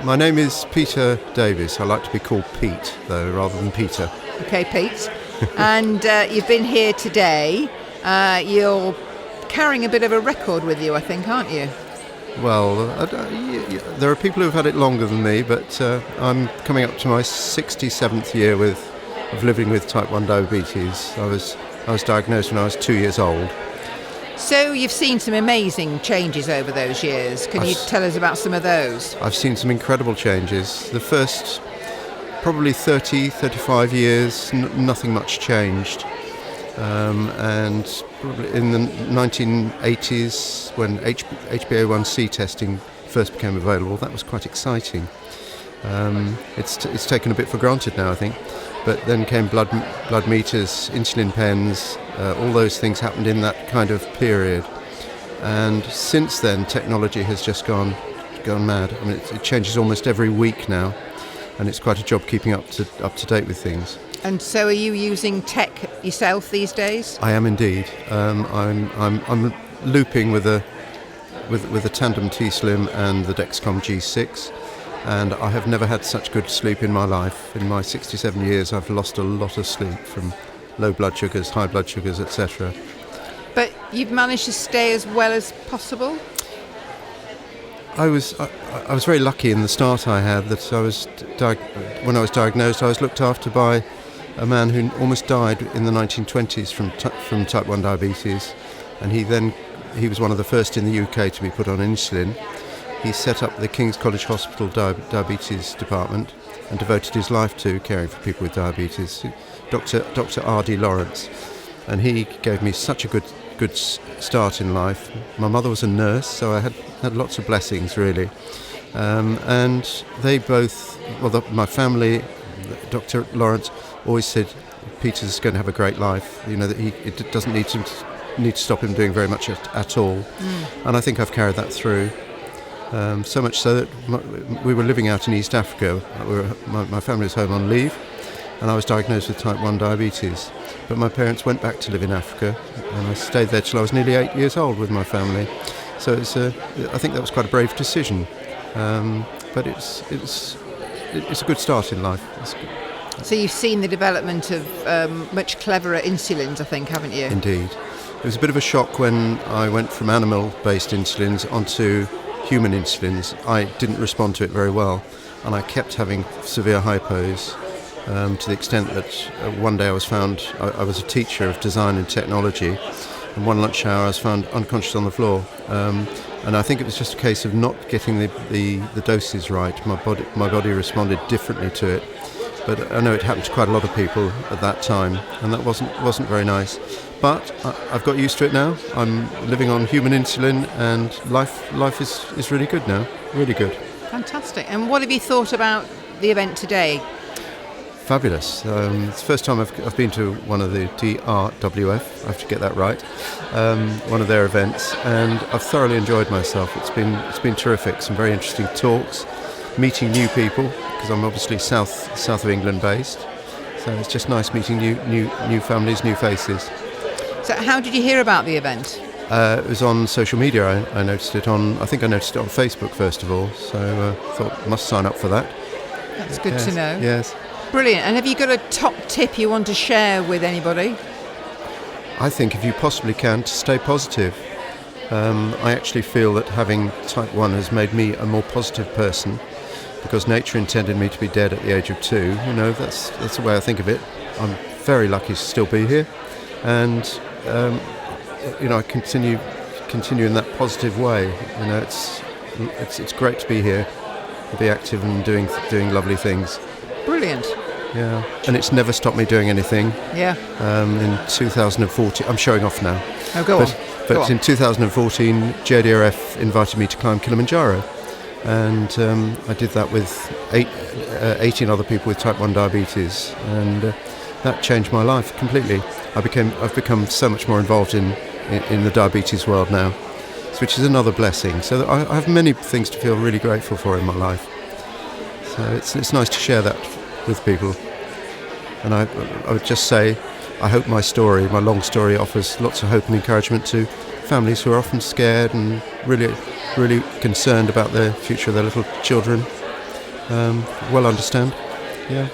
My name is Peter Davis. I like to be called Pete, though, rather than Peter. Okay, Pete. And you've been here today. You're carrying a bit of a record with you, I think, aren't you? Well, there are people who've had it longer than me, but I'm coming up to my 67th year of living with type 1 diabetes. I was diagnosed when I was 2 years old. So you've seen some amazing changes over those years. Can you tell us about some of those? I've seen some incredible changes. The first probably 30, 35 years, nothing much changed. And probably in the 1980s, when HbA1c testing first became available, that was quite exciting. It's taken a bit for granted now, I think. But then came blood meters, insulin pens, all those things happened in that kind of period. And since then, technology has just gone mad. I mean, it changes almost every week now, and it's quite a job keeping up to date with things. And so, are you using tech yourself these days? I am indeed. I'm looping with a Tandem T-Slim and the Dexcom G6. And I have never had such good sleep in my life. In my 67 years, I've lost a lot of sleep from low blood sugars, high blood sugars, etc. But you've managed to stay as well as possible? I was very lucky in the start I had that when I was diagnosed, I was looked after by a man who almost died in the 1920s from type 1 diabetes. And he was one of the first in the UK to be put on insulin. He set up the King's College Hospital Diabetes Department and devoted his life to caring for people with diabetes, Dr. R.D. Lawrence. And he gave me such a good start in life. My mother was a nurse, so I had lots of blessings, really. And they both, my family, Dr. Lawrence always said, Peter's going to have a great life, that it doesn't need to stop him doing very much at all. And I think I've carried that through. So much so that we were living out in East Africa. My family was home on leave, and I was diagnosed with type 1 diabetes. But my parents went back to live in Africa, and I stayed there till I was nearly 8 years old with my family. So I think that was quite a brave decision. But it's a good start in life. It's good. So you've seen the development of much cleverer insulins, I think, haven't you? Indeed. It was a bit of a shock when I went from animal-based insulins onto human insulins. I didn't respond to it very well, and I kept having severe hypos to the extent that one day I was a teacher of design and technology, and one lunch hour I was found unconscious on the floor. And I think it was just a case of not getting the doses right. My body responded differently to it. But I know it happened to quite a lot of people at that time, and that wasn't very nice. But I've got used to it now. I'm living on human insulin, and life is really good now. Really good. Fantastic. And what have you thought about the event today? Fabulous. It's the first time I've been to one of the DRWF, I have to get that right, one of their events, and I've thoroughly enjoyed myself. It's been terrific. Some very interesting talks, meeting new people, because I'm obviously south of England based. So it's just nice meeting new families, new faces. So how did you hear about the event? It was on social media. I noticed it on Facebook first of all. So I thought must sign up for that. That's good to know. Yes. Brilliant. And have you got a top tip you want to share with anybody? I think if you possibly can, to stay positive. I actually feel that having type 1 has made me a more positive person, because nature intended me to be dead at the age of 2. That's the way I think of it. I'm very lucky to still be here, and I continue in that positive way. It's great to be here, to be active and doing lovely things. Brilliant. Yeah, and it's never stopped me doing anything. Yeah. In 2014, I'm showing off now. Oh, go on. But in 2014, JDRF invited me to climb Kilimanjaro, and I did that with 18 other people with type 1 diabetes, and that changed my life completely. I've become so much more involved in the diabetes world now, which is another blessing. So I have many things to feel really grateful for in my life. So it's nice to share that with people. And I would just say, I hope my long story, offers lots of hope and encouragement to families who are often scared and really, really concerned about the future of their little children. well understand. Yeah.